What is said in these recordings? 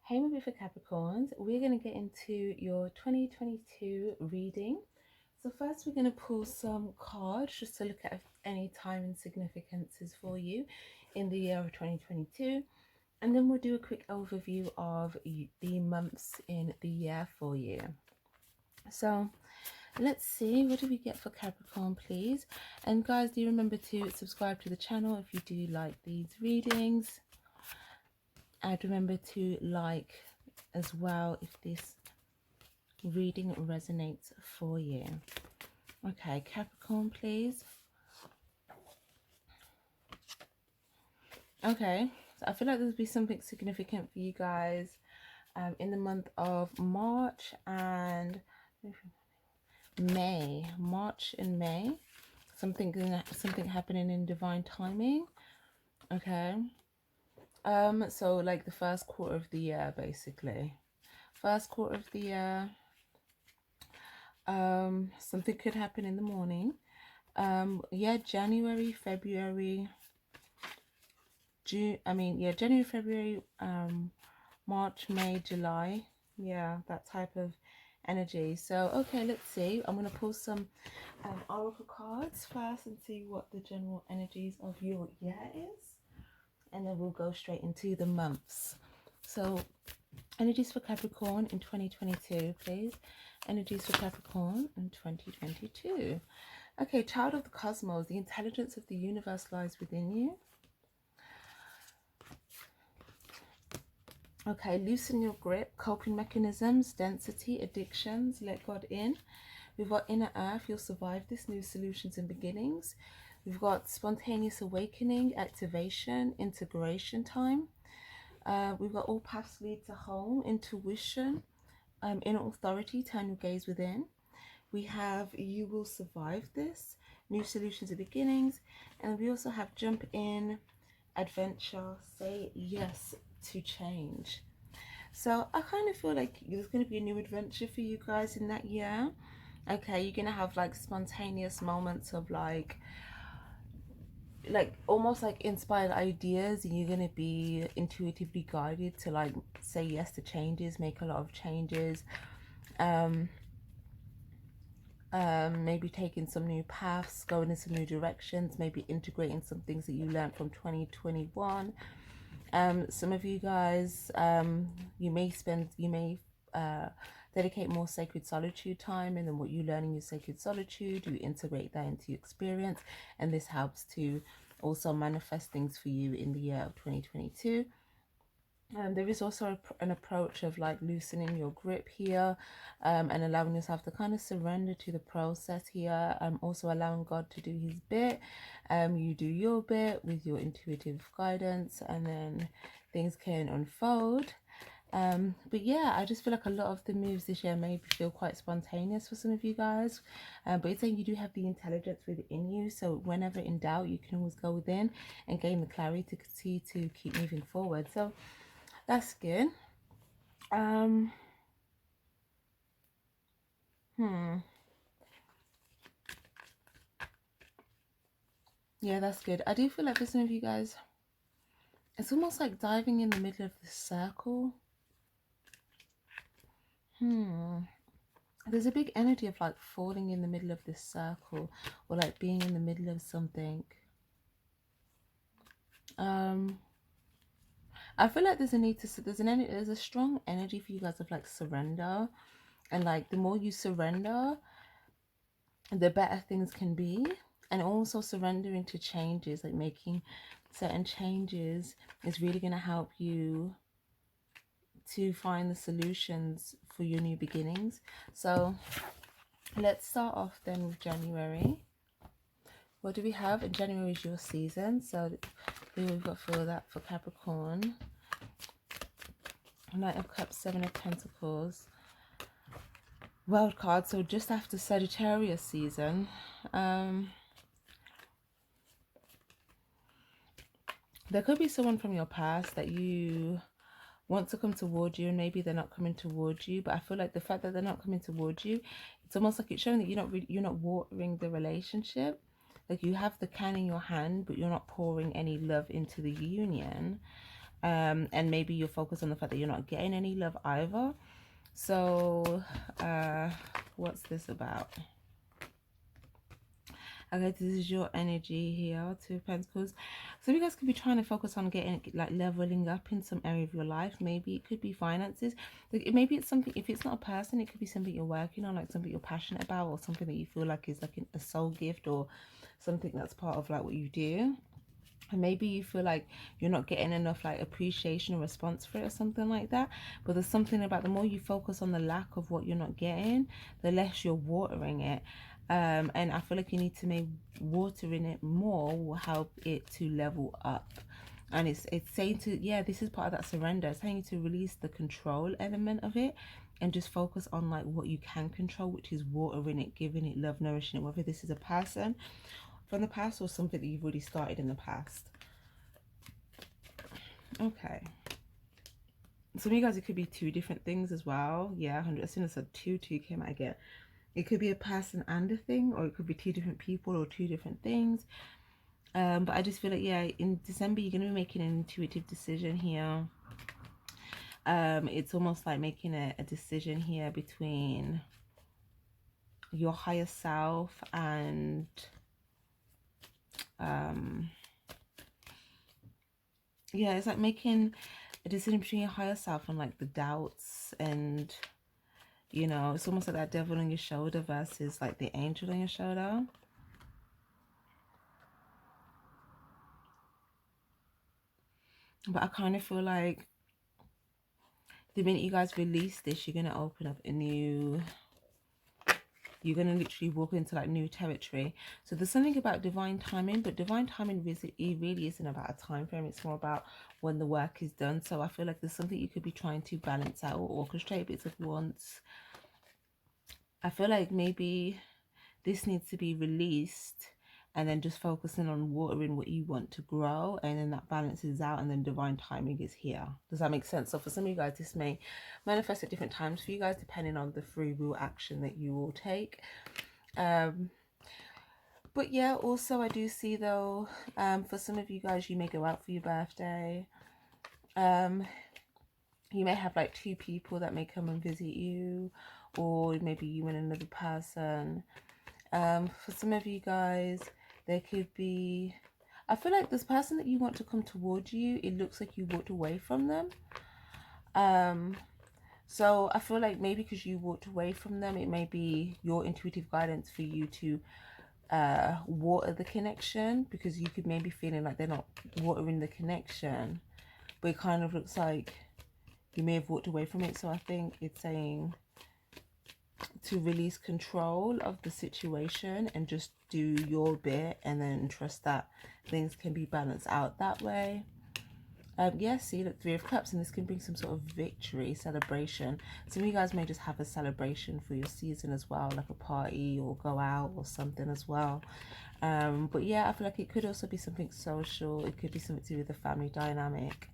Hey, my beautiful Capricorns, we're going to get into your 2022 reading. So first we're going to pull some cards just to look at any time and significances for you in the year of 2022. And then we'll do a quick overview of the months in the year for you. So let's see, what do we get for Capricorn, please? And guys, do remember to subscribe to the channel if you do like these readings. And remember to like as well if this reading resonates for you. Okay, Capricorn, please. Okay, so I feel like there'll be something significant for you guys in the month of March and May. March and May. Something happening in divine timing. Okay. So like the first quarter of the year, basically. First quarter of the year. Something could happen in the morning. Yeah, January, February, January, February, March, May, July. Yeah, that type of energy. So okay, let's see. I'm gonna pull some oracle cards first and see what the general energies of your year is, and then we'll go straight into the months. So energies for Capricorn in 2022, please. Energies for Capricorn in 2022. Okay, child of the cosmos, the intelligence of the universe lies within you. Okay, loosen your grip, coping mechanisms, density, addictions, let God in. We've got inner earth, you'll survive this, new solutions and beginnings. We've got spontaneous awakening, activation, integration time. We've got all paths lead to home, intuition, inner authority, turn your gaze within. We have you will survive this, new solutions and beginnings. And we also have jump in, adventure, say yes to change. So I kind of feel like there's going to be a new adventure for you guys in that year. Okay, you're going to have like spontaneous moments of like almost like inspired ideas, and you're going to be intuitively guided to like say yes to changes, make a lot of changes, maybe taking some new paths, going in some new directions, maybe integrating some things that you learned from 2021. Some of you guys, you may dedicate more sacred solitude time, and then what you learn in your sacred solitude, you integrate that into your experience, and this helps to also manifest things for you in the year of 2022. There is also an approach of like loosening your grip here, and allowing yourself to kind of surrender to the process here. Also allowing God to do his bit. You do your bit with your intuitive guidance, and then things can unfold. But yeah, I just feel like a lot of the moves this year maybe feel quite spontaneous for some of you guys. But it's saying you do have the intelligence within you, so whenever in doubt, you can always go within and gain the clarity to keep moving forward. So that's good. Yeah, that's good. I do feel like for some of you guys, it's almost like diving in the middle of the circle. There's a big energy of like falling in the middle of this circle, or like being in the middle of something. I feel like there's a need to, there's a strong energy for you guys of like surrender, and like the more you surrender, the better things can be. And also surrendering to changes, like making certain changes, is really going to help you to find the solutions for your new beginnings. So let's start off then with January. What do we have? In January is your season, so we've got for that for Capricorn. Knight of Cups, Seven of Pentacles, World card, so just after Sagittarius season. There could be someone from your past that you want to come towards you, and maybe they're not coming towards you. But I feel like the fact that they're not coming towards you, it's almost like it's showing that you're not watering the relationship. Like you have the can in your hand, but you're not pouring any love into the union. And maybe you're focused on the fact that you're not getting any love either. So what's this about? Okay, this is your energy here, Two of Pentacles. So you guys could be trying to focus on getting, like, leveling up in some area of your life. Maybe it could be finances. Like, maybe it's something, if it's not a person, it could be something you're working on, like something you're passionate about, or something that you feel like is like a soul gift, or something that's part of like what you do. And maybe you feel like you're not getting enough like appreciation or response for it, or something like that. But there's something about, the more you focus on the lack of what you're not getting, the less you're watering it. And I feel like you need to make watering it more will help it to level up. And it's saying to, yeah, this is part of that surrender. It's saying to release the control element of it and just focus on like what you can control, which is watering it, giving it love, nourishing it, whether this is a person from the past or something that you've already started in the past. Okay. Some of you guys, it could be two different things as well. Yeah, 100. As soon as I said two came out again. It could be a person and a thing, or it could be two different people or two different things. But I just feel like, yeah, in December, you're going to be making an intuitive decision here. It's almost like making a decision here between your higher self and yeah, it's like making a decision between your higher self and like the doubts, and you know, it's almost like that devil on your shoulder versus like the angel on your shoulder. But I kind of feel like the minute you guys release this, you're going to open up a new, you're going to literally walk into like new territory. So there's something about divine timing, but divine timing it really isn't about a time frame. It's more about when the work is done. So I feel like there's something you could be trying to balance out or orchestrate bits at once. I feel like maybe this needs to be released, and then just focusing on watering what you want to grow, and then that balances out, and then divine timing is here. Does that make sense? So for some of you guys, this may manifest at different times for you guys, depending on the free will action that you will take. But yeah, also I do see though, for some of you guys, you may go out for your birthday. You may have like two people that may come and visit you, or maybe you and another person. For some of you guys, there could be, I feel like this person that you want to come towards you, it looks like you walked away from them. So I feel like maybe because you walked away from them, it may be your intuitive guidance for you to water the connection, because you could maybe feeling like they're not watering the connection, but it kind of looks like you may have walked away from it. So I think it's saying to release control of the situation and just do your bit, and then trust that things can be balanced out that way. Yeah, see, look, Three of Cups, and this can bring some sort of victory, celebration. Some of you guys may just have a celebration for your season as well, like a party or go out or something as well. But yeah, I feel like it could also be something social. It could be something to do with the family dynamic.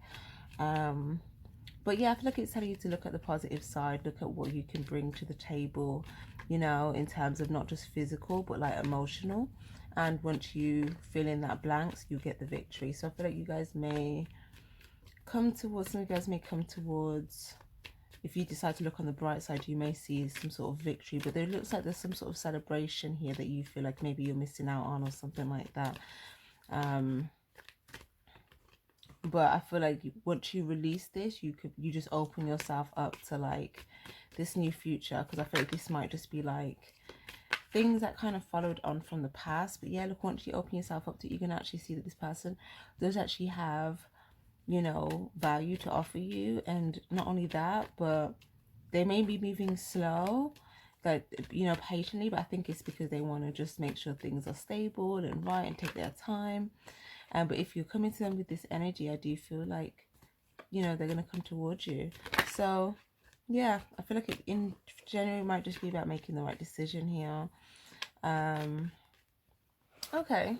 But yeah, I feel like it's telling you to look at the positive side, look at what you can bring to the table, you know, in terms of not just physical, but like emotional. And once you fill in that blanks, you get the victory. So I feel like you guys may come towards, some of you guys may come towards, if you decide to look on the bright side, you may see some sort of victory. But there looks like there's some sort of celebration here that you feel like maybe you're missing out on, or something like that. But I feel like once you release this, you just open yourself up to like this new future, because I feel like this might just be like things that kind of followed on from the past. But yeah, look, once you open yourself up to it, you can actually see that this person does actually have, you know, value to offer you. And not only that, but they may be moving slow, like, you know, patiently, but I think it's because they want to just make sure things are stable and right and take their time. But if you're coming to them with this energy, I do feel like, you know, they're going to come towards you. So, yeah, I feel like it in January might just be about making the right decision here. Okay.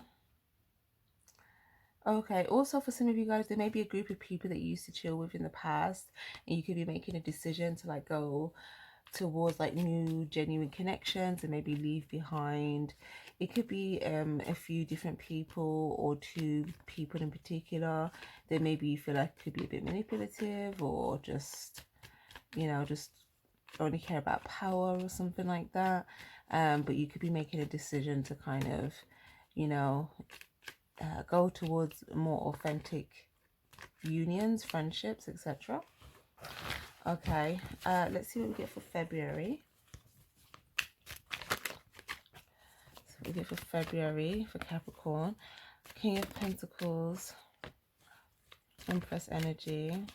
Okay, also for some of you guys, there may be a group of people that you used to chill with in the past, and you could be making a decision to like go towards like new genuine connections and maybe leave behind. It could be a few different people or two people in particular that maybe you feel like could be a bit manipulative, or just, you know, just only care about power or something like that. But you could be making a decision to kind of, you know, go towards more authentic unions, friendships, etc. Okay, let's see what we get for February. So we get for February for Capricorn: King of Pentacles, Empress energy.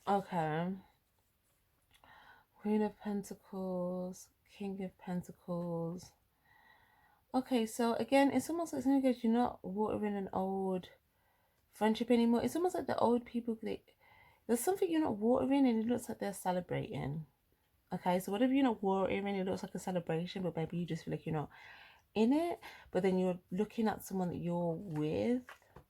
Okay, Queen of Pentacles, King of Pentacles. Okay, so again, it's almost like something like you're not watering an old friendship anymore. It's almost like the old people, there's something you're not watering and it looks like they're celebrating. Okay, so whatever you're not watering, it looks like a celebration, but maybe you just feel like you're not in it. But then you're looking at someone that you're with,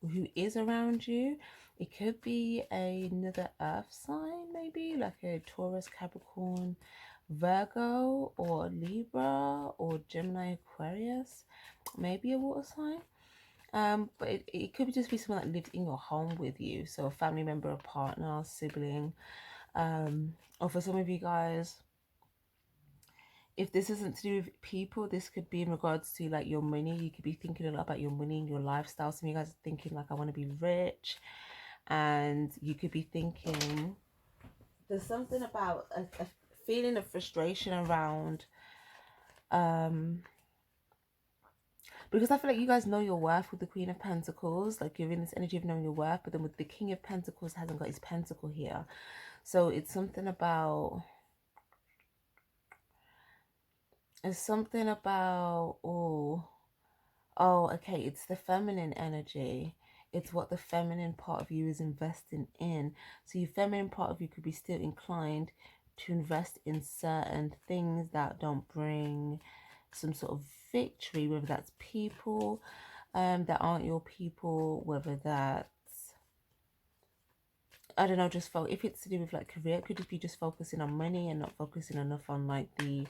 who is around you. It could be another earth sign, maybe like a Taurus, Capricorn, Virgo, or Libra, or Gemini, Aquarius, maybe a water sign. But it could just be someone that lives in your home with you, so a family member, a partner, sibling. Or for some of you guys, if this isn't to do with people, this could be in regards to like your money. You could be thinking a lot about your money and your lifestyle. Some of you guys are thinking like, I want to be rich, and you could be thinking there's something about a feeling of frustration around because I feel like you guys know your worth with the Queen of Pentacles. Like, you're in this energy of knowing your worth, but then with the King of Pentacles, hasn't got his pentacle here. So it's something about, okay, it's the feminine energy. It's what the feminine part of you is investing in. So your feminine part of you could be still inclined to invest in certain things that don't bring some sort of victory, whether that's people that aren't your people, whether that's, I don't know, just if it's to do with like career, it could just be just focusing on money and not focusing enough on like the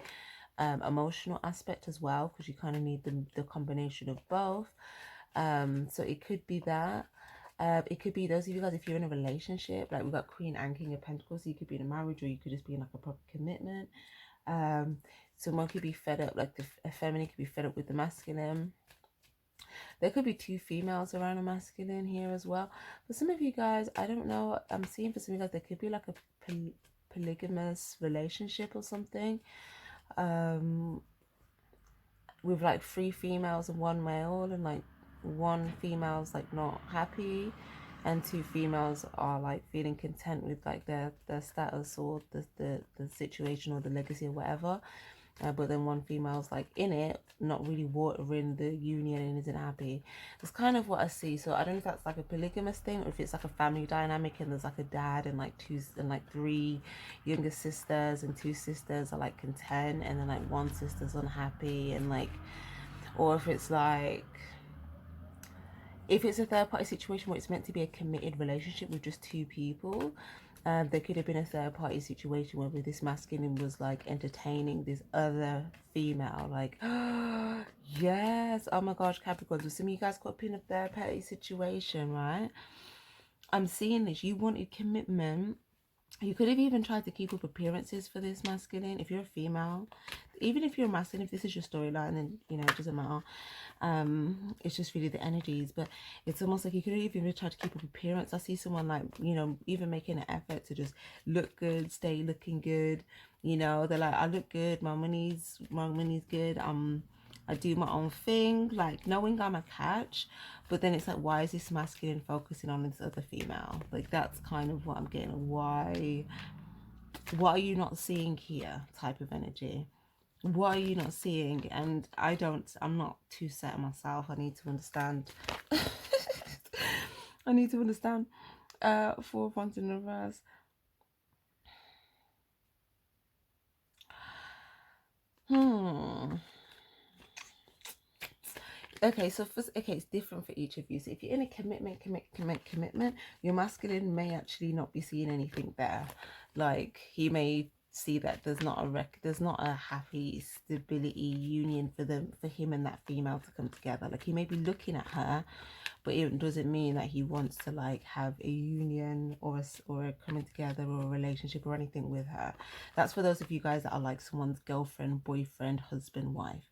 emotional aspect as well, because you kind of need the combination of both. So it could be that. It could be those of you guys, if you're in a relationship, like we've got Queen and King of Pentacles, so you could be in a marriage, or you could just be in like a proper commitment. Someone could be fed up, like a feminine could be fed up with the masculine. There could be two females around a masculine here as well. For some of you guys, I don't know, I'm seeing for some of you guys, there could be like a polygamous relationship or something. With like 3 females and 1 male, and like 1 female's like not happy and 2 females are like feeling content with like their status or the situation or the legacy or whatever. But then 1 female's like in it, not really watering the union and isn't happy. That's kind of what I see. So I don't know if that's like a polygamous thing, or if it's like a family dynamic and there's like a dad and like 3 younger sisters, and 2 sisters are like content, and then like 1 sister's unhappy, and like, or if it's like, if it's a third party situation where it's meant to be a committed relationship with just 2 people, there could have been a third party situation where this masculine was like entertaining this other female, like, yes, oh my gosh, Capricorn, so some of you guys got up in a third party situation, right? I'm seeing this, you wanted commitment. You could have even tried to keep up appearances for this masculine. If you're a female, even if you're a masculine, if this is your storyline, then you know it doesn't matter. It's just really the energies. But it's almost like you could have even tried to keep up appearance. I see someone like, you know, even making an effort to just look good, stay looking good. You know, they're like, I look good, my money's good. I do my own thing, like knowing I'm a catch. But then it's like, why is this masculine focusing on this other female? Like, that's kind of what I'm getting. Why are you not seeing here type of energy? What are you not seeing? And I'm not too set on myself. I need to understand. I need to understand 4 points in reverse. Okay, so first, okay, it's different for each of you. So if you're in a commitment, your masculine may actually not be seeing anything there. Like he may see that there's not a happy stability union for him and that female to come together. Like he may be looking at her, but it doesn't mean that he wants to like have a union or a coming together or a relationship or anything with her. That's for those of you guys that are like someone's girlfriend, boyfriend, husband, wife.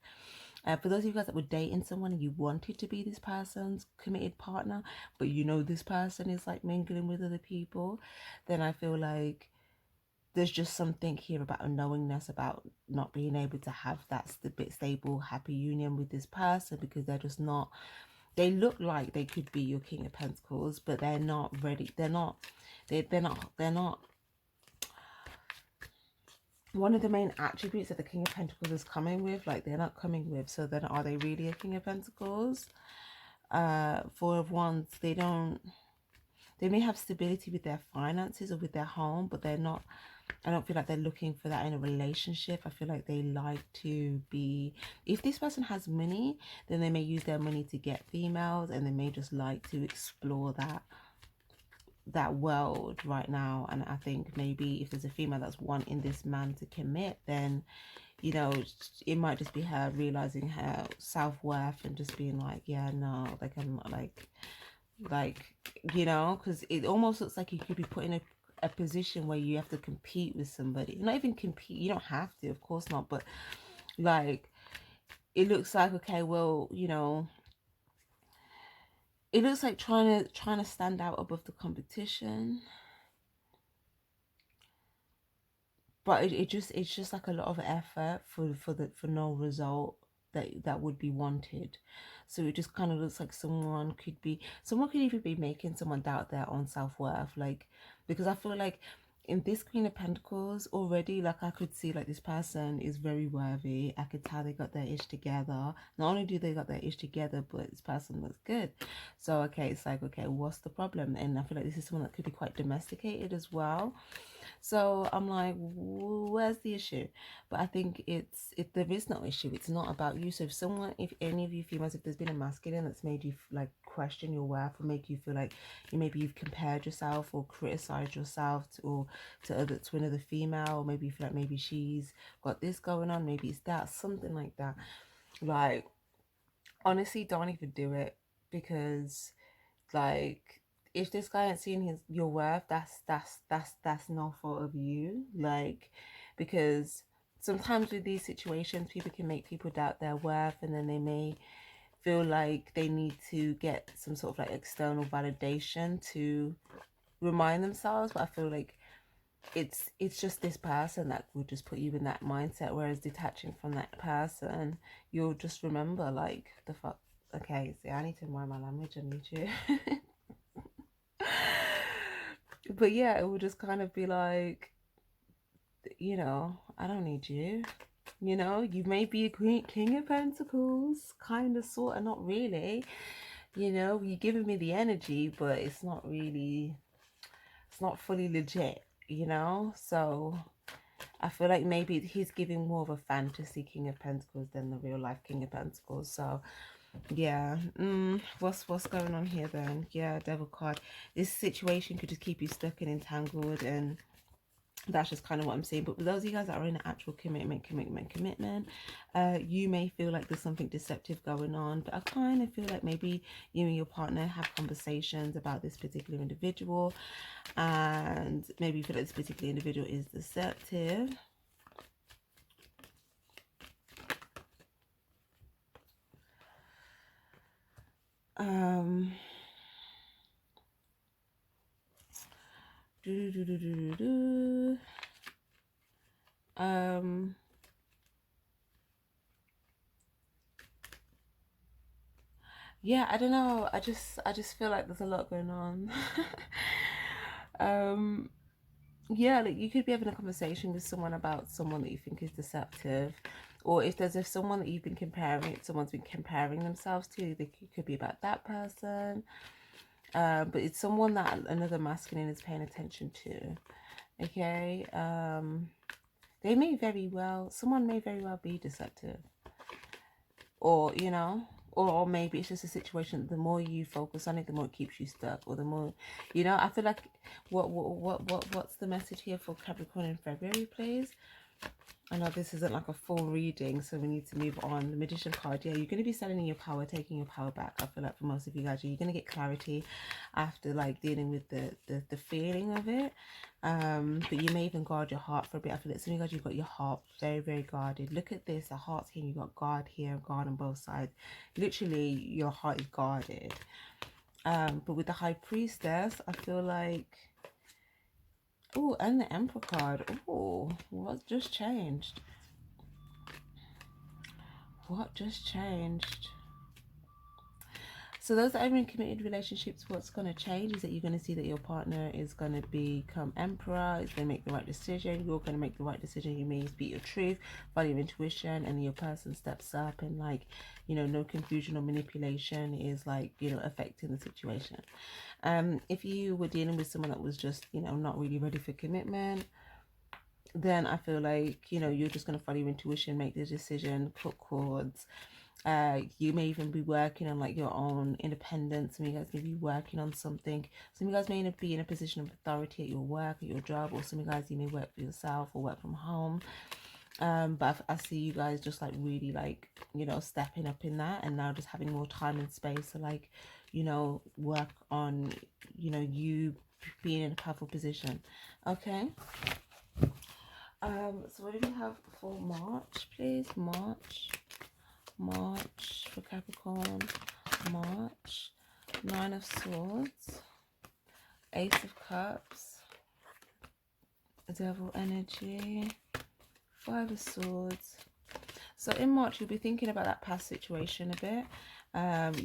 For those of you guys that were dating someone and you wanted to be this person's committed partner, but you know this person is like mingling with other people, then I feel like there's just something here about a knowingness about not being able to have that bit stable, happy union with this person because they're just not. They look like they could be your King of Pentacles, but they're not ready. They're not. They're not. One of the main attributes that the King of Pentacles is coming with, like they're not coming with. So then, are they really a King of Pentacles? Four of Wands, they may have stability with their finances or with their home, but they're not. I don't feel like they're looking for that in a relationship. I feel like they like to be, if this person has money, then they may use their money to get females, and they may just like to explore that world right now. And I think maybe if there's a female that's wanting this man to commit, then you know, it might just be her realizing her self-worth and just being like, yeah, no, like I'm not like you know, because it almost looks like you could be put in a position where you have to compete with somebody. Not even compete, you don't have to, of course not, but like it looks like, okay, well, you know, it looks like trying to stand out above the competition, but it's just like a lot of effort for no result that would be wanted. So it just kind of looks like someone could even be making someone doubt their own self-worth, like, because I feel like in this Queen of Pentacles already, like I could see like this person is very worthy. I could tell they got their ish together. Not only do they got their ish together, but this person looks good. So okay, it's like, okay, what's the problem? And I feel like this is someone that could be quite domesticated as well. So I'm like, where's the issue? But I think there is no issue. It's not about you. So if any of you females, if there's been a masculine that's made you like question your worth, or make you feel like you've compared yourself or criticized yourself to another female, or maybe you feel like maybe she's got this going on, maybe it's that, something like that. Like, honestly, don't even do it, because like if this guy ain't seeing your worth, that's no fault of you. Like, because sometimes with these situations, people can make people doubt their worth, and then they may feel like they need to get some sort of like external validation to remind themselves. But I feel like it's just this person that will just put you in that mindset, whereas detaching from that person, you'll just remember like the fuck. Okay, see, I need to mind my language. I need you. But yeah, it will just kind of be like, you know, I don't need you. You know, you may be a king of pentacles, kind of, sort of, not really. You know, you're giving me the energy, but it's not fully legit, you know? So I feel like maybe he's giving more of a fantasy King of Pentacles than the real life King of Pentacles. So yeah, what's going on here then? Yeah, Devil card. This situation could just keep you stuck and entangled, and that's just kind of what I'm saying. But with those of you guys that are in an actual commitment, you may feel like there's something deceptive going on, but I kind of feel like maybe you and your partner have conversations about this particular individual, and maybe you feel like this particular individual is deceptive. Yeah, I don't know. I just feel like there's a lot going on. Yeah, like you could be having a conversation with someone about someone that you think is deceptive, or if someone that you've been someone's been comparing themselves to, it could be about that person. But it's someone that another masculine is paying attention to. Okay. Someone may very well be deceptive, or you know, or maybe it's just a situation that the more you focus on it, the more it keeps you stuck, or the more, you know, I feel like what's the message here for Capricorn in February, please? I know this isn't like a full reading, so we need to move on. The Magician card, yeah, you're going to be standing in your power, taking your power back. I feel like for most of you guys, you're going to get clarity after like dealing with the feeling of it. But you may even guard your heart for a bit. I feel like some of you guys, you've got your heart very, very guarded. Look at this, the heart's here, you've got guard here, guard on both sides. Literally, your heart is guarded. But with the High Priestess, I feel like... Oh, and the Emperor card. Oh, what just changed? What just changed? So those that are in committed relationships, what's going to change is that you're going to see that your partner is going to become emperor. Is going to make the right decision. You're going to make the right decision. You may speak your truth, follow your intuition, and your person steps up, and like, you know, no confusion or manipulation is like, you know, affecting the situation. If you were dealing with someone that was just, you know, not really ready for commitment, then I feel like, you know, you're just going to follow your intuition, make the decision, put cords. You may even be working on like your own independence. Some of you guys may be working on something. Some of you guys may be in a position of authority at your work, at your job, or some of you guys, you may work for yourself or work from home. But I see you guys just like really like, you know, stepping up in that, and now just having more time and space to like, you know, work on, you know, you being in a powerful position. Okay. So what do we have for March, please? March for Capricorn. March. 9 of Swords. Ace of Cups. Devil energy. 5 of Swords. So in March, you'll be thinking about that past situation a bit.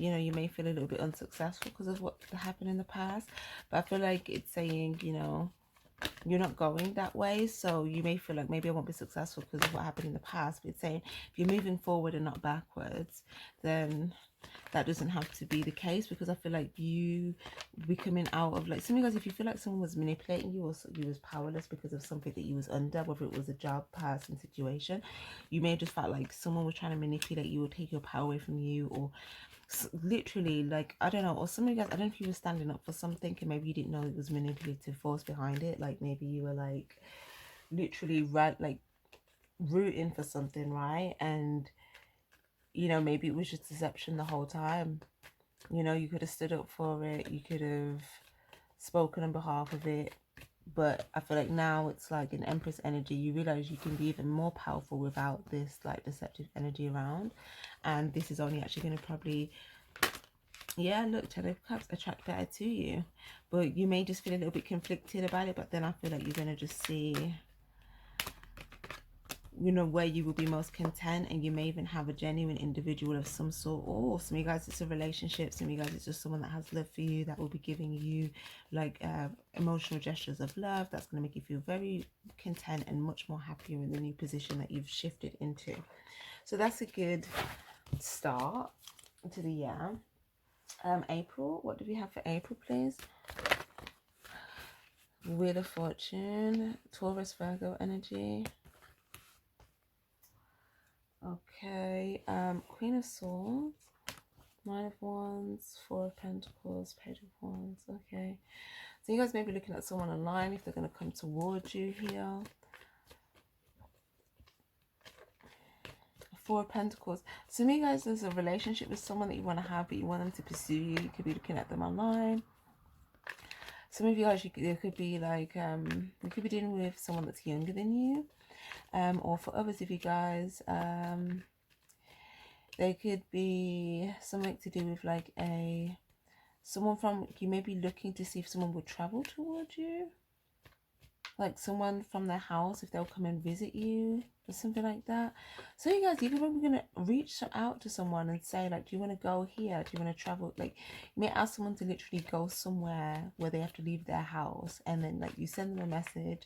You know, you may feel a little bit unsuccessful because of what happened in the past. But I feel like it's saying, you know, you're not going that way, so you may feel like maybe I won't be successful because of what happened in the past. But it's saying if you're moving forward and not backwards, then that doesn't have to be the case, because I feel like you be coming out of like, some of you guys, if you feel like someone was manipulating you, or you was powerless because of something that you was under, whether it was a job, person, situation, you may have just felt like someone was trying to manipulate you or take your power away from you, or literally, like, I don't know, or some of you guys, I don't know if you were standing up for something and maybe you didn't know it was manipulative force behind it. Like maybe you were like literally like rooting for something, right? And you know, maybe it was just deception the whole time. You know, you could have stood up for it, you could have spoken on behalf of it, but I feel like now it's like an Empress energy. You realize you can be even more powerful without this like deceptive energy around, and this is only actually going to probably, yeah, look, 10 of Cups, attract better to you. But you may just feel a little bit conflicted about it, but then I feel like you're going to just see, you know, where you will be most content, and you may even have a genuine individual of some sort. Or some of you guys, it's a relationship. Some of you guys, it's just someone that has love for you, that will be giving you like emotional gestures of love. That's going to make you feel very content and much more happier in the new position that you've shifted into. So that's a good start to the year. April, what do we have for April, please? Wheel of Fortune, Taurus, Virgo energy. Okay, Queen of Swords, 9 of Wands, 4 of Pentacles, Page of Wands. Okay, so you guys may be looking at someone online if they're going to come towards you here. 4 of Pentacles. Some of you guys, there's a relationship with someone that you want to have, but you want them to pursue you. You could be looking at them online. Some of you guys, there could be like, you could be dealing with someone that's younger than you. Or for others of you guys, there could be something to do with like someone from, you may be looking to see if someone would travel towards you. Like someone from their house, if they'll come and visit you or something like that. So you guys, you're probably going to reach out to someone and say like, do you want to go here? Do you want to travel? Like you may ask someone to literally go somewhere where they have to leave their house, and then like you send them a message,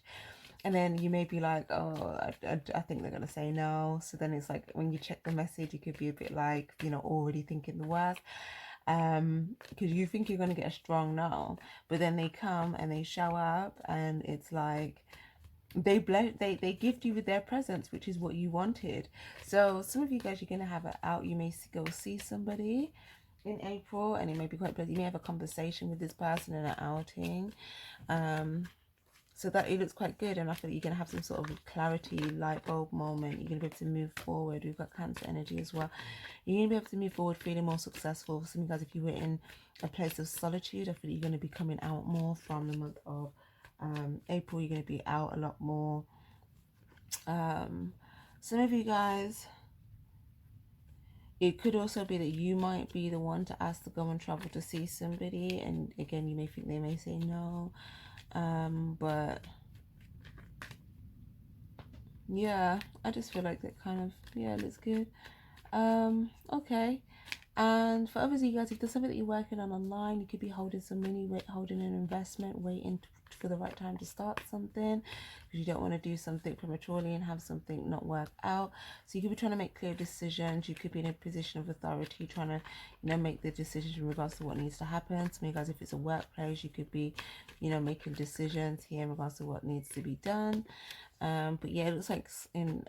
and then you may be like, oh, I think they're going to say no. So then it's like when you check the message, you could be a bit like, you know, already thinking the worst. Because you think you're going to get a strong no, but then they come and they show up, and it's like, they gift you with their presence, which is what you wanted. So some of you guys, you're gonna have it out. You may go see somebody in April, and it may be quite pleasant. You may have a conversation with this person in an outing. So that it looks quite good, and I feel like you're going to have some sort of clarity, light bulb moment. You're going to be able to move forward. We've got Cancer energy as well. You're going to be able to move forward feeling more successful. For some of you guys, if you were in a place of solitude, I feel like you're going to be coming out more from the month of April. You're going to be out a lot more. Some of you guys, it could also be that you might be the one to ask to go and travel to see somebody, and again, you may think they may say no, but yeah, I just feel like that kind of, yeah, looks good. Okay. And for others of you guys, if there's something that you're working on online, you could be holding some money, holding an investment, waiting for the right time to start something, because you don't want to do something prematurely and have something not work out. So you could be trying to make clear decisions. You could be in a position of authority, trying to, make the decisions in regards to what needs to happen. Some of you guys, if it's a workplace, you could be, making decisions here in regards to what needs to be done. But yeah, it looks like in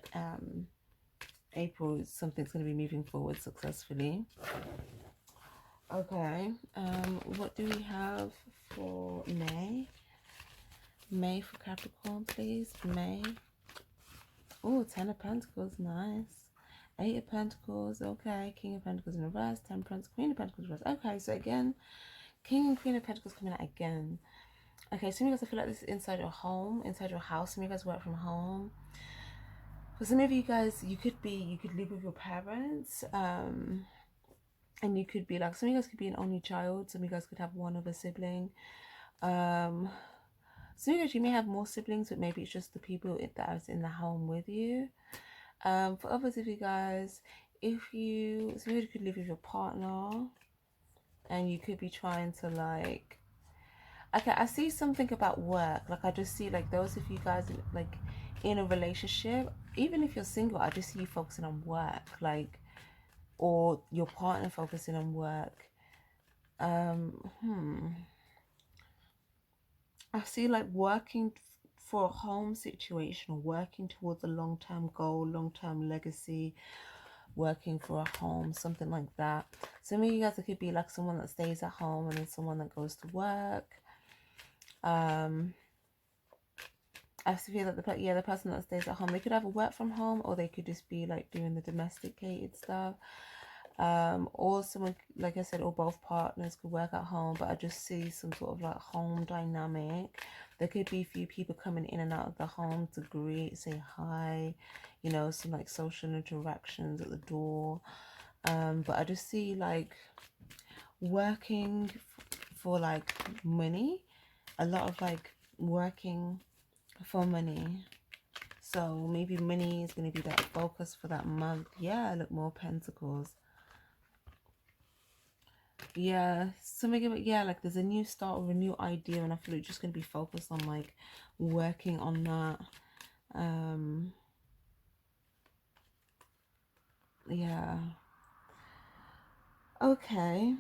April, something's going to be moving forward successfully. Okay, what do we have for May? May for Capricorn, please. May. Oh, 10 of Pentacles, nice. 8 of Pentacles, okay. King of Pentacles in reverse, Temperance, Queen of Pentacles in reverse. Okay, so again, King and Queen of Pentacles coming out again. Okay, some of you guys, I feel like this is inside your home, inside your house. Some of you guys work from home. For some of you guys, you could live with your parents, and you could be like, some of you guys could be an only child. Some of you guys could have one other sibling. Some of you guys, you may have more siblings, but maybe it's just the people that are in the home with you. For others of you guys, some of you could live with your partner, and you could be trying to like, okay, I see something about work. Like, I just see like those of you guys like in a relationship, even if you're single, I just see you focusing on work, like, or your partner focusing on work. I see like working for a home situation, or working towards a long-term goal, long-term legacy, working for a home, something like that. Some of you guys, it could be like someone that stays at home and then someone that goes to work. I feel like the person that stays at home, they could either work from home, or they could just be like doing the domesticated stuff. Or someone, like I said, or both partners could work at home, but I just see some sort of like home dynamic. There could be a few people coming in and out of the home to greet, say hi, some like social interactions at the door. But I just see like working for like money, a lot of like working for money. So maybe money is going to be that focus for that month. Yeah, look, more pentacles. Yeah, something about, yeah, like there's a new start or a new idea, and I feel like you're just going to be focused on like working on that. Yeah. Okay.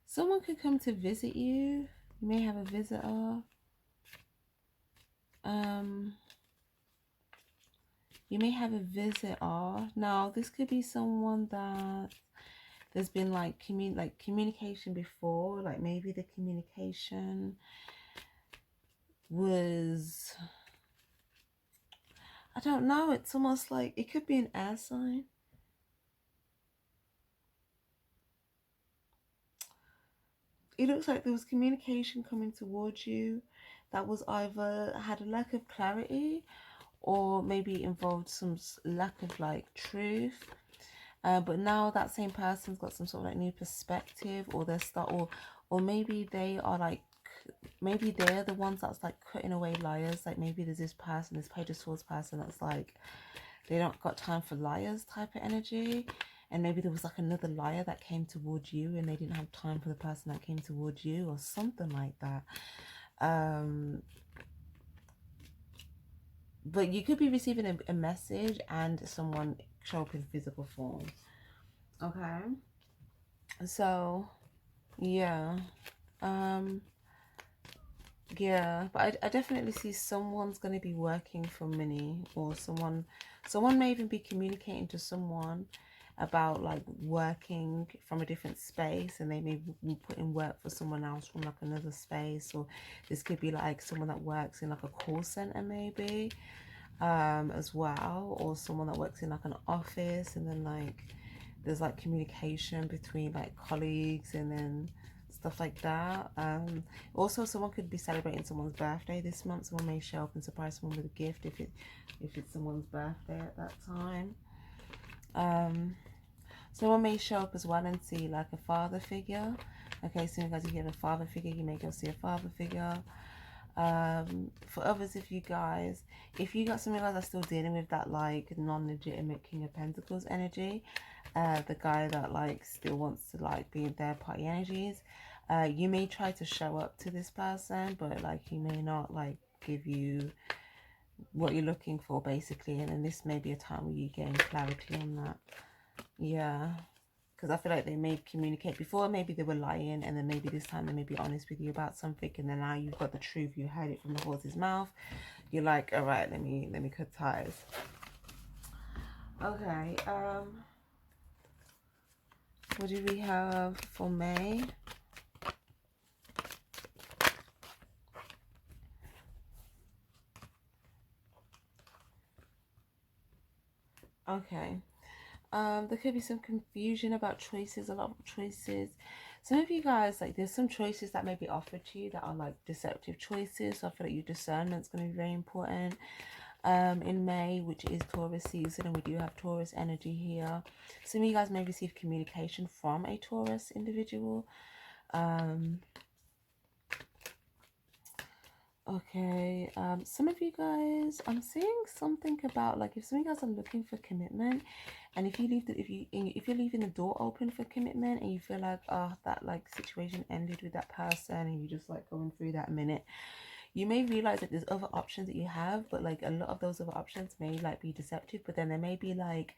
Someone could come to visit you. You may have a visitor. You may have a visitor. Now, this could be someone that there's been like communication before. Like maybe the communication was, I don't know. It's almost like it could be an air sign. It looks like there was communication coming towards you that was either had a lack of clarity, or maybe involved some lack of like truth. But now that same person's got some sort of like new perspective, or or maybe they are like, maybe they're the ones that's like cutting away liars. Like maybe there's this Page of Swords person that's like, they don't got time for liars type of energy. And maybe there was like another liar that came towards you, and they didn't have time for the person that came towards you, or something like that. But you could be receiving a message and someone show up in physical form. Okay. So, yeah. Yeah, but I definitely see someone's going to be working for money, or someone may even be communicating to someone about like working from a different space, and they may be putting work for someone else from like another space. Or this could be like someone that works in like a call center maybe, as well, or someone that works in like an office, and then like there's like communication between like colleagues, and then stuff like that. Also, someone could be celebrating someone's birthday this month. Someone may show up and surprise someone with a gift if it's someone's birthday at that time. Someone may show up as well and see like a father figure. Okay, so guys, if you have a father figure, you may go see a father figure. For others, if you got some of you guys are still dealing with that like non-legitimate King of Pentacles energy, the guy that like still wants to like be in third party energies, you may try to show up to this person, but like he may not like give you what you're looking for basically, and then this may be a time where you gain clarity on that. Yeah, because I feel like they may communicate before, maybe they were lying, and then maybe this time they may be honest with you about something, and then now you've got the truth, you heard it from the horse's mouth, you're like, all right, let me cut ties. Okay, what do we have for May? Okay, there could be some confusion about choices, a lot of choices. Some of you guys, like, there's some choices that may be offered to you that are like deceptive choices. So I feel like your discernment's going to be very important in May, which is Taurus season, and we do have Taurus energy here. Some of you guys may receive communication from a Taurus individual. Okay, some of you guys, I'm seeing something about like if some of you guys are looking for commitment, and if you leave if you're leaving the door open for commitment, and you feel like, oh, that like situation ended with that person, and you just like going through that minute, you may realize that there's other options that you have, but like a lot of those other options may like be deceptive. But then there may be like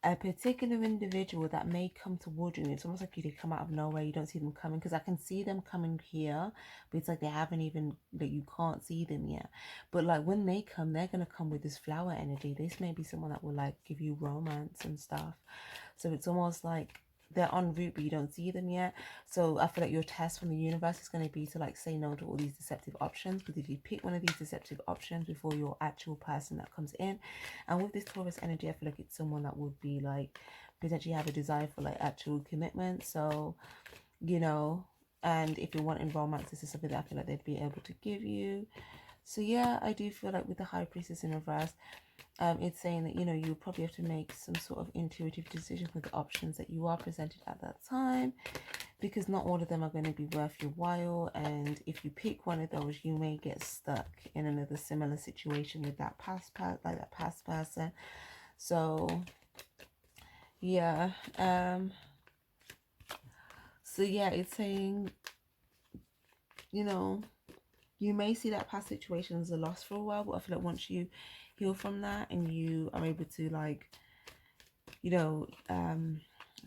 a particular individual that may come toward you. It's almost like they come out of nowhere. You don't see them coming, because I can see them coming here, but it's like they haven't even, like, you can't see them yet. But like when they come, they're gonna come with this flower energy. This may be someone that will like give you romance and stuff. So it's almost like they're en route, but you don't see them yet. So I feel like your test from the universe is going to be to like say no to all these deceptive options. Because if you pick one of these deceptive options before your actual person that comes in, and with this Taurus energy, I feel like it's someone that would be like potentially have a desire for like actual commitment. So, you know, and if you're wanting romance, this is something that I feel like they'd be able to give you. So yeah, I do feel like with the High Priestess in reverse, it's saying that, you know, you probably have to make some sort of intuitive decision with the options that you are presented at that time, because not all of them are going to be worth your while. And if you pick one of those, you may get stuck in another similar situation with that past person. So yeah, it's saying, you know, you may see that past situation as a loss for a while, but I feel like once you heal from that and you are able to like, you know,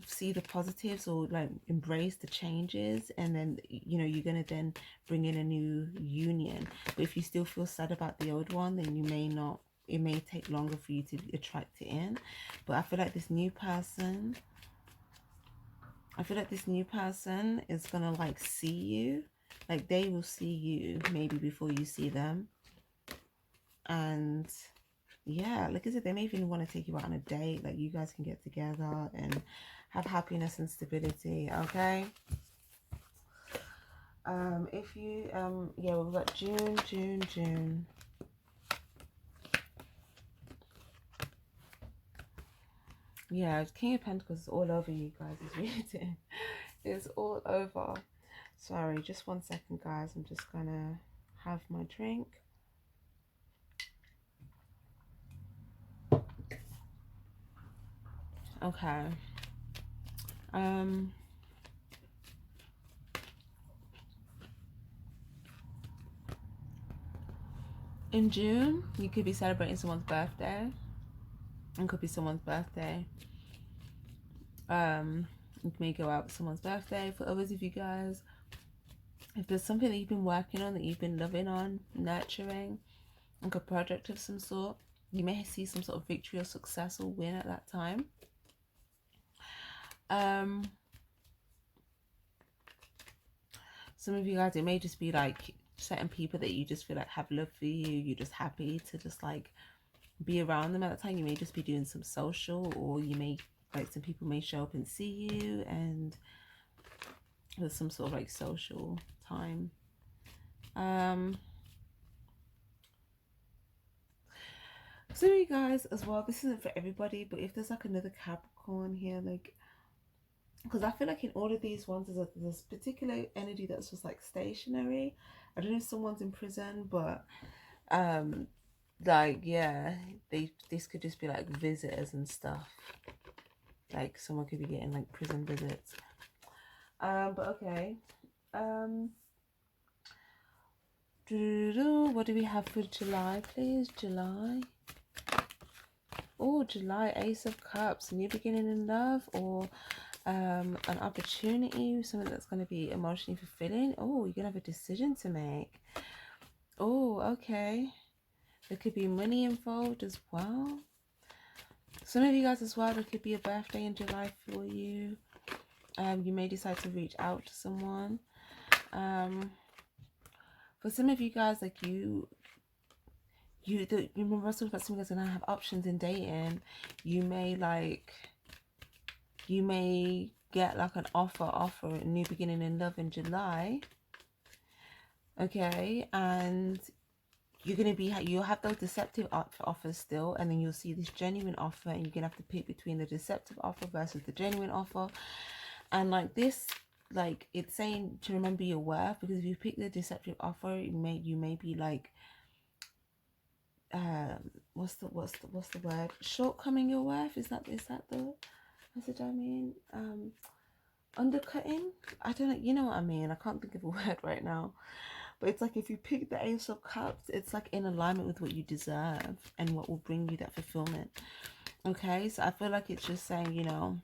see the positives, or like embrace the changes, and then, you know, you're gonna then bring in a new union. But if you still feel sad about the old one, then you may not, it may take longer for you to attract it in. But I feel like this new person, is gonna like see you, like they will see you maybe before you see them. And yeah, like I said, they may even want to take you out on a date, like you guys can get together and have happiness and stability. Okay, if you yeah, we've got June. Yeah, King of Pentacles is all over you guys. Is reading. It's all over. Sorry, just 1 second, guys. I'm just gonna have my drink. Okay. In June, you could be celebrating someone's birthday. It could be someone's birthday. You may go out for someone's birthday. For others of you guys, If there's something that you've been working on, that you've been loving on, nurturing, like a project of some sort, you may see some sort of victory or success or win at that time. Some of you guys, it may just be like certain people that you just feel like have love for you. You're just happy to just like be around them at that time. You may just be doing some social, or you may, like, some people may show up and see you, and there's some sort of like social time. Some of you guys as well, this isn't for everybody, but if there's like another Capricorn here, like, because I feel like in all of these ones there's this particular energy that's just like stationary. I don't know if someone's in prison, but like, yeah, this could just be like visitors and stuff. Like someone could be getting like prison visits. But okay. What do we have for July, please? July. Oh, July, Ace of Cups, new beginning in love, or an opportunity, something that's going to be emotionally fulfilling. Oh, you're going to have a decision to make. Oh, okay. There could be money involved as well. Some of you guys as well, there could be a birthday in July for you. You may decide to reach out to someone. For some of you guys, like you remember I was talking about some guys gonna have options in dating. You may get like an offer, a new beginning in love in July. Okay, and you'll have those deceptive offers still, and then you'll see this genuine offer, and you're gonna have to pick between the deceptive offer versus the genuine offer. And like this, like, it's saying to remember your worth, because if you pick the deceptive offer, you may be like, what's the word, shortcoming your worth. Is that the message? I mean, undercutting, I don't know, you know what I mean, I can't think of a word right now. But it's like if you pick the Ace of Cups, it's like in alignment with what you deserve and what will bring you that fulfillment. Okay, so I feel like it's just saying, you know,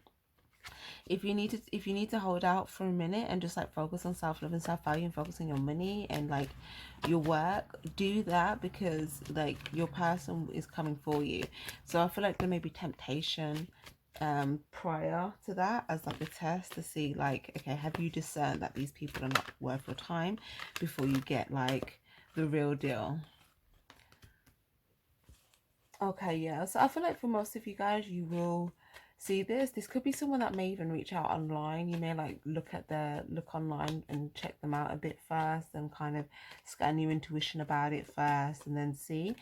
if you need to hold out for a minute and just like focus on self-love and self-value and focus on your money and like your work, do that, because like your person is coming for you. So I feel like there may be temptation prior to that as like a test to see, like, okay, have you discerned that these people are not worth your time before you get like the real deal. Okay, yeah, so I feel like for most of you guys, you will see this could be someone that may even reach out online. You may like look online and check them out a bit first and kind of scan your intuition about it first and then see.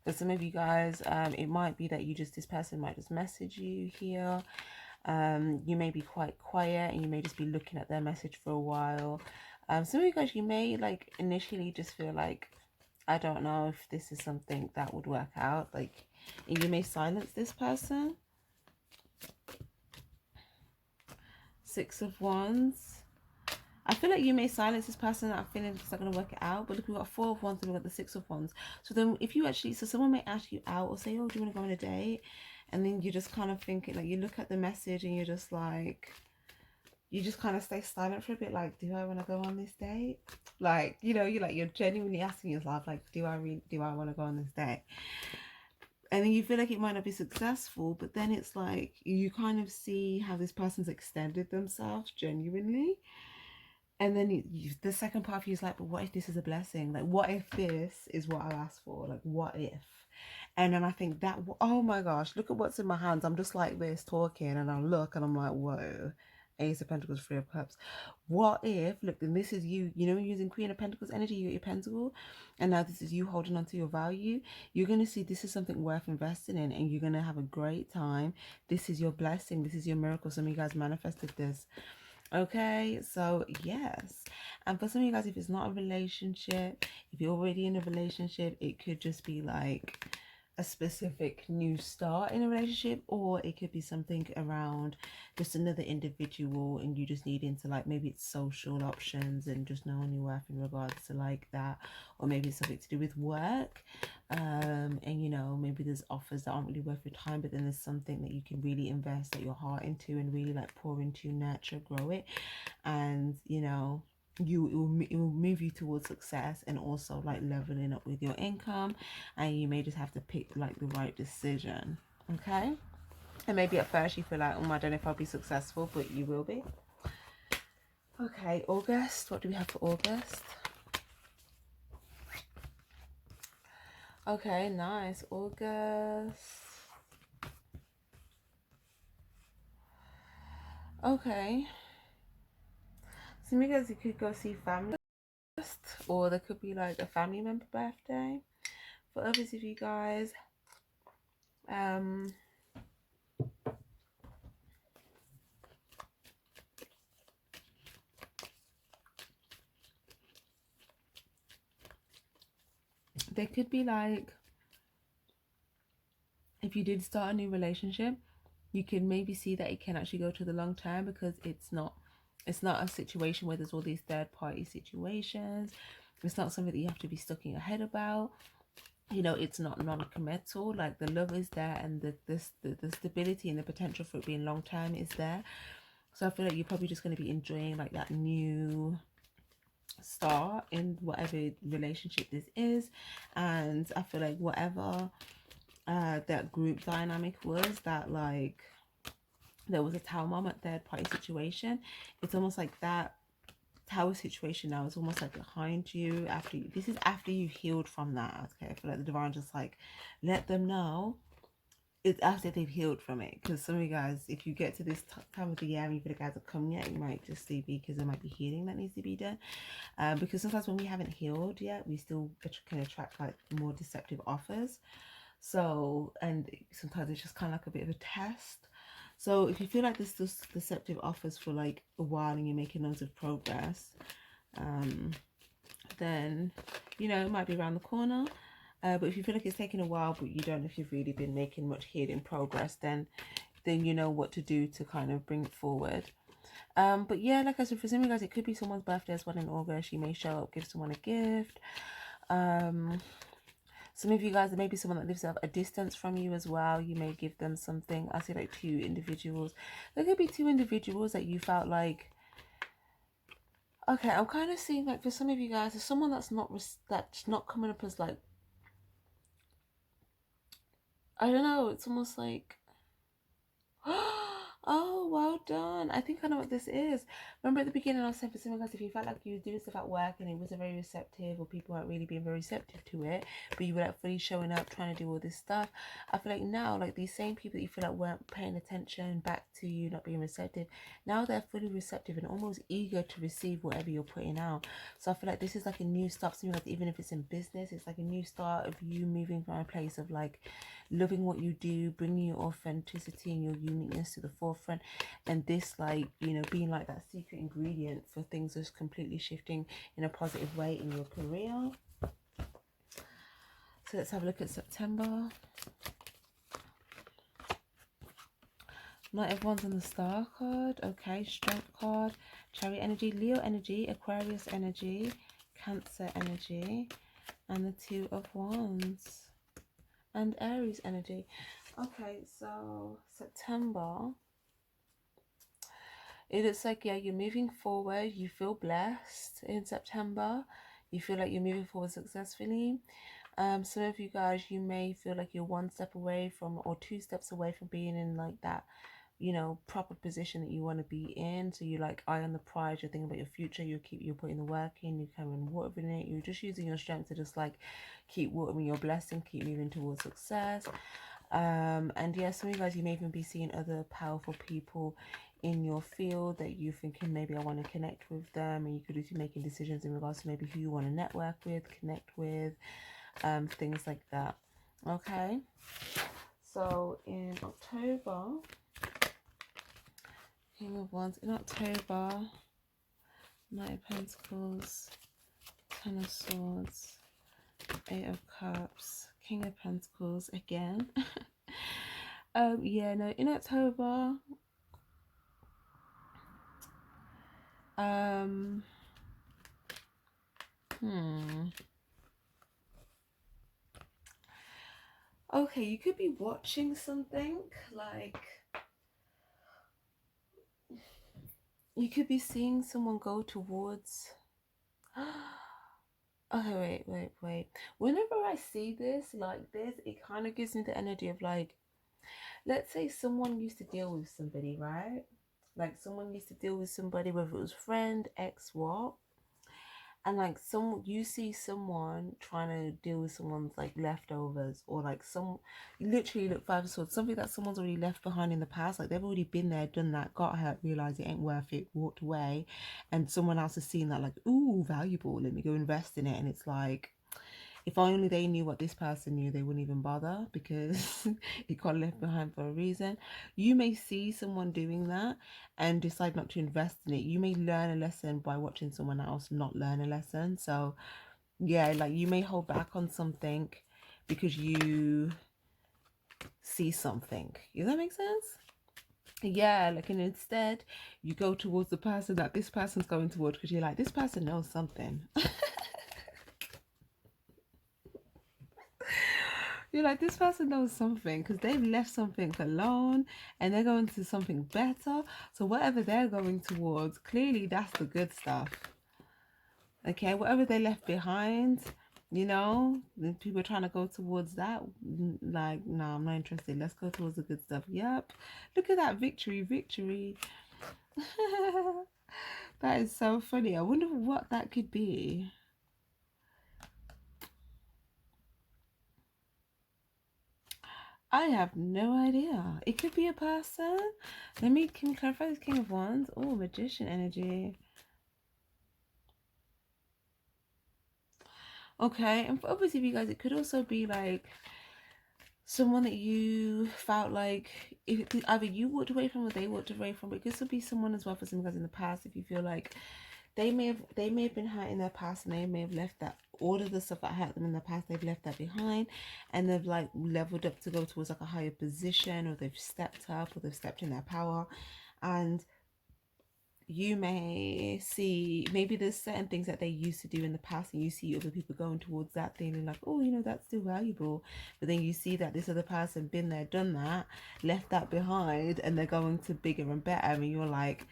For some of you guys, it might be that this person might just message you here. You may be quite quiet and you may just be looking at their message for a while. Some of you guys, you may like initially just feel like, I don't know if this is something that would work out. Like, you may silence this person. Six of Wands. I feel like you may silence this person. I feel like it's not going to work it out. But look, we've got Four of Wands and we've got the Six of Wands. So then if you actually, so someone may ask you out or say, oh, do you want to go on a date? And then you're just kind of thinking, like, you look at the message and you're just like, you just kind of stay silent for a bit, like, do I want to go on this date? Like, you know, you're genuinely asking yourself, like, do I want to go on this date? And then you feel like it might not be successful, but then it's like you kind of see how this person's extended themselves genuinely. And then the second part of you is like, but what if this is a blessing? Like, what if this is what I asked for? Like, what if? And then I think that, oh my gosh, look at what's in my hands. I'm just like this talking, and I look and I'm like, whoa. Ace of Pentacles, Three of Cups. What if, look, then this is you, you know, using Queen of Pentacles energy, you get your pentacle, and now this is you holding on to your value. You're going to see this is something worth investing in, and you're going to have a great time. This is your blessing. This is your miracle. Some of you guys manifested this. Okay, so yes. And for some of you guys, if it's not a relationship, if you're already in a relationship, it could just be like a specific new start in a relationship, or it could be something around just another individual and you just needing to, like, maybe it's social options and just knowing your worth in regards to like that, or maybe it's something to do with work, and you know, maybe there's offers that aren't really worth your time, but then there's something that you can really invest your heart into and really like pour into, nurture, grow it, and you know, it will move you towards success, and also like leveling up with your income, and you may just have to pick like the right decision. Okay, and maybe at first you feel like, oh, I don't know if I'll be successful, but you will be. Okay, August. What do we have for August? Okay, nice. August. Okay. So because you could go see family, or there could be like a family member birthday. For others of you guys, there could be like, if you did start a new relationship, you can maybe see that it can actually go to the long term, because it's not a situation where there's all these third party situations. It's not something that you have to be stuck in your head about. You know, it's not non-committal. Like, the love is there, and the stability and the potential for it being long term is there. So I feel like you're probably just going to be enjoying like that new start in whatever relationship this is. And I feel like whatever that group dynamic was, that like there was a tower mom at third party situation, it's almost like that tower situation now is almost like behind you. After you, this is after you've healed from that. Okay, I feel like the divine just like let them know it's after they've healed from it. Because some of you guys, if you get to this time of the year and you feel like guys are coming yet, you might just see because there might be healing that needs to be done. Because sometimes when we haven't healed yet, we still can attract like more deceptive offers. So, and sometimes it's just kind of like a bit of a test. So if you feel like there's just deceptive offers for like a while and you're making loads of progress, then, you know, it might be around the corner. But if you feel like it's taking a while, but you don't know if you've really been making much healing progress, then you know what to do to kind of bring it forward. But yeah, like I said, for some of you guys, it could be someone's birthday as well in August. You may show up, give someone a gift. Some of you guys, there may be someone that lives at a distance from you as well. You may give them something. I see like 2 individuals. There could be 2 individuals that you felt like, okay, I'm kind of seeing like for some of you guys, there's someone that's not coming up as like, I don't know, it's almost like, oh, well done. I think I know what this is. Remember at the beginning I was saying, for some of you guys, if you felt like you were doing stuff at work and it wasn't very receptive, or people weren't really being very receptive to it, but you were like fully showing up, trying to do all this stuff, I feel like now, like these same people that you feel like weren't paying attention back to you, not being receptive, now they're fully receptive and almost eager to receive whatever you're putting out. So I feel like this is like a new start. Something like, even if it's in business, it's like a new start of you moving from a place of like loving what you do, bringing your authenticity and your uniqueness to the forefront, and this, like, you know, being like that secret ingredient for things just completely shifting in a positive way in your career. So let's have a look at September. Not everyone's on the star card. Okay, strength card, chariot energy, Leo energy, Aquarius energy, Cancer energy, and the 2 of Wands, and Aries energy. Okay, so September, it looks like, yeah, you're moving forward. You feel blessed in September. You feel like you're moving forward successfully. Some of you guys, you may feel like you're 1 step away from, or 2 steps away from being in like that, you know, proper position that you want to be in. So you're like eye on the prize, you're thinking about your future, you're putting the work in, you're carrying watering it, you're just using your strength to just like keep watering your blessing, keep moving towards success. And yeah, some of you guys, you may even be seeing other powerful people in your field that you thinking, maybe I want to connect with them, and you could be making decisions in regards to maybe who you want to network with, connect with, things like that. Okay, so in October, King of Wands in October, Knight of Pentacles, 10 of Swords, 8 of Cups, King of Pentacles again. Yeah, no, in October, okay, you could be watching something, like you could be seeing someone go towards Okay, wait. Whenever I see this like this, it kind of gives me the energy of like, let's say someone used to deal with somebody, right? Like someone used to deal with somebody, whether it was friend, ex, what, and like some you see someone trying to deal with someone's like leftovers, or like some, you literally look five swords, something that someone's already left behind in the past, like they've already been there, done that, got hurt, realized it ain't worth it, walked away, and someone else has seen that like, ooh, valuable, let me go invest in it. And it's like, if only they knew what this person knew, they wouldn't even bother, because it got left behind for a reason. You may see someone doing that and decide not to invest in it. You may learn a lesson by watching someone else not learn a lesson. So yeah, like you may hold back on something because you see something. Does that make sense? Yeah, like, and instead you go towards the person that this person's going towards, because you're like, this person knows something. You're like, this person knows something because they've left something alone and they're going to something better. So whatever they're going towards, clearly that's the good stuff. Okay, whatever they left behind, you know, the people are trying to go towards that. Like, no, I'm not interested. Let's go towards the good stuff. Yep. Look at that victory, victory. That is so funny. I wonder what that could be. I have no idea. It could be a person. Can we clarify this King of Wands? Oh, Magician energy. Okay, and for others of you guys, it could also be like someone that you felt like either you walked away from or they walked away from. But it could also be someone as well for some guys in the past. If you feel like they may have been hurt in their past, and they may have left that, all of the stuff that hurt them in the past, they've left that behind, and they've like leveled up to go towards like a higher position, or they've stepped up, or they've stepped in their power. And you may see, maybe there's certain things that they used to do in the past, and you see other people going towards that thing and like, oh, you know, that's still valuable. But then you see that this other person been there, done that, left that behind, and they're going to bigger and better, and you're like,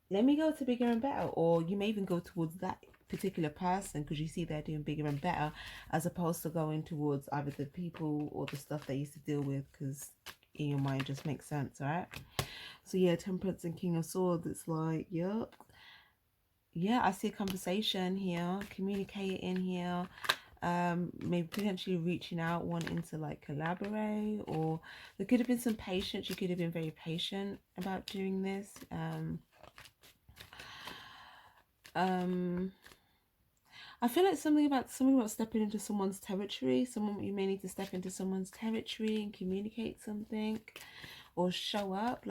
let me go to bigger and better. Or you may even go towards that particular person because you see they're doing bigger and better, as opposed to going towards either the people or the stuff they used to deal with, because in your mind just makes sense, right? So yeah, Temperance and King of Swords, it's like, yep. Yeah, I see a conversation here, communicating here, maybe potentially reaching out, wanting to like collaborate, or there could have been some patience. You could have been very patient about doing this. I feel like something about stepping into someone's territory. Someone, you may need to step into someone's territory and communicate something, or show up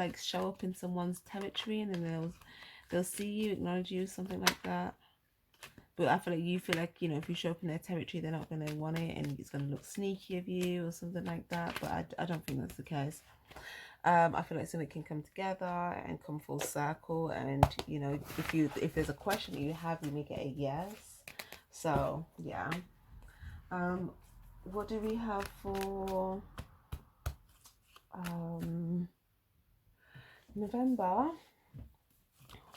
in someone's territory, and then they'll see you, acknowledge you, something like that. But I feel like you feel like, you know, if you show up in their territory, they're not going to want it, and it's going to look sneaky of you or something like that. But I don't think that's the case. I feel like something can come together and come full circle, and you know, if there's a question that you have, you may get a yes. So yeah. What do we have for November?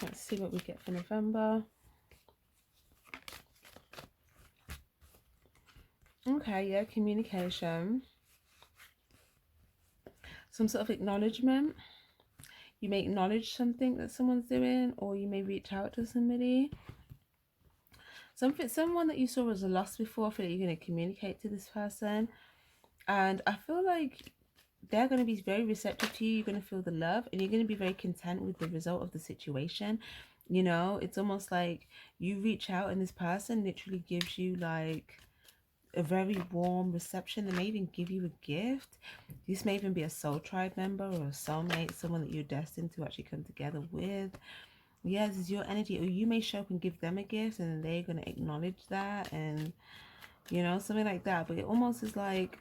Let's see what we get for November. Okay, yeah, communication. Some sort of acknowledgement. You may acknowledge something that someone's doing, or you may reach out to somebody. Someone that you saw as a loss before, I feel like you're going to communicate to this person. And I feel like they're going to be very receptive to you. You're going to feel the love, and you're going to be very content with the result of the situation. You know, it's almost like you reach out and this person literally gives you like a very warm reception. They may even give you a gift. This may even be a soul tribe member or a soulmate, someone that you're destined to actually come together with. Yeah, this is your energy. Or you may show up and give them a gift, and they're going to acknowledge that, and you know, something like that. But it almost is like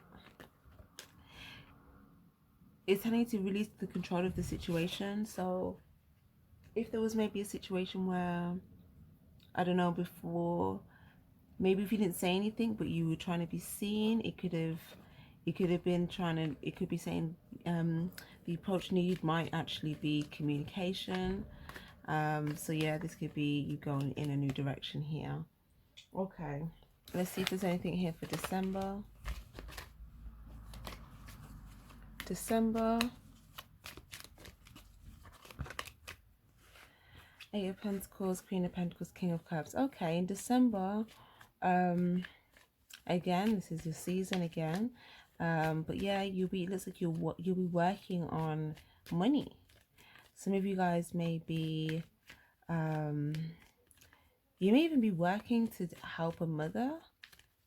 it's telling you to release the control of the situation. So if there was maybe a situation where, I don't know, before, maybe if you didn't say anything but you were trying to be seen, it could have been trying to, it could be saying the approach need might actually be communication. So yeah, this could be you going in a new direction here. Okay, let's see if there's anything here for December. Eight of Pentacles, Queen of Pentacles, King of Cups. Okay, in December, again, this is your season again. But yeah, it looks like you'll be working on money. Some of you guys may be, you may even be working to help a mother.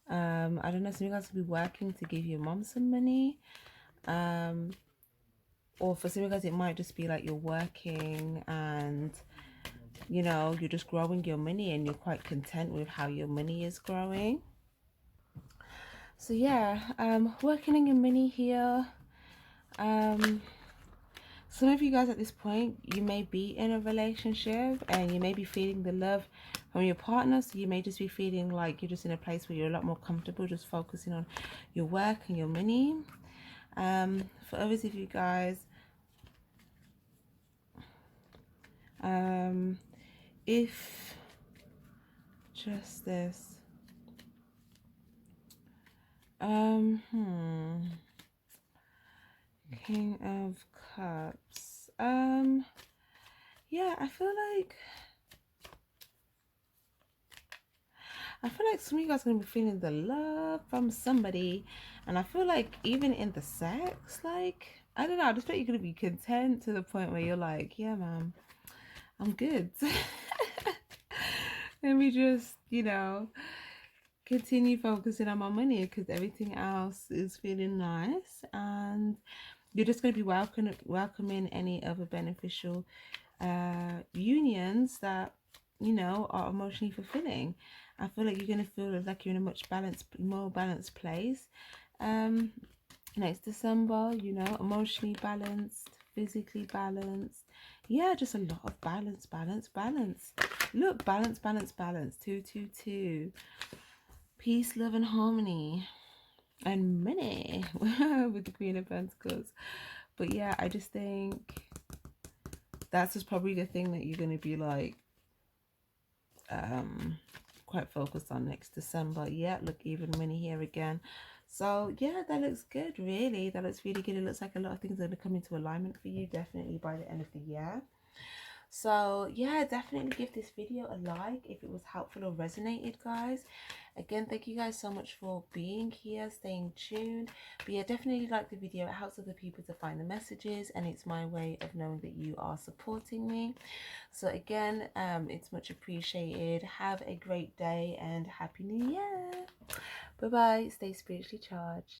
I don't know, some of you guys will be working to give your mom some money. Or for some of you guys, it might just be like you're working and, you know, you're just growing your money and you're quite content with how your money is growing. So yeah, working on your money here. Some of you guys at this point, you may be in a relationship and you may be feeling the love from your partner. So you may just be feeling like you're just in a place where you're a lot more comfortable, just focusing on your work and your money. For others of you guys, if just this, King of Cups. Yeah, I feel like some of you guys are gonna be feeling the love from somebody, and I feel like even in the sex, like, I don't know, I just feel like you're gonna be content to the point where you're like, yeah, man, I'm good. Let me just, you know, continue focusing on my money because everything else is feeling nice, and you're just going to be welcoming any other beneficial unions that, you know, are emotionally fulfilling. I feel like you're going to feel like you're in a much more balanced place next December, you know, emotionally balanced, physically balanced. Yeah, just a lot of balance. Look, balance. 222. Peace, love, and harmony. And money with the Queen of Pentacles. But yeah, I just think that's just probably the thing that you're going to be like quite focused on next December. Yeah, look, even money here again. So yeah, that looks good. Really, that looks really good. It looks like a lot of things are going to come into alignment for you definitely by the end of the year. So yeah, definitely give this video a like if it was helpful or resonated, guys. Again, thank you guys so much for being here, staying tuned. But yeah, definitely like the video. It helps other people to find the messages, and it's my way of knowing that you are supporting me. So again, it's much appreciated. Have a great day and Happy New Year. Bye bye. Stay spiritually charged.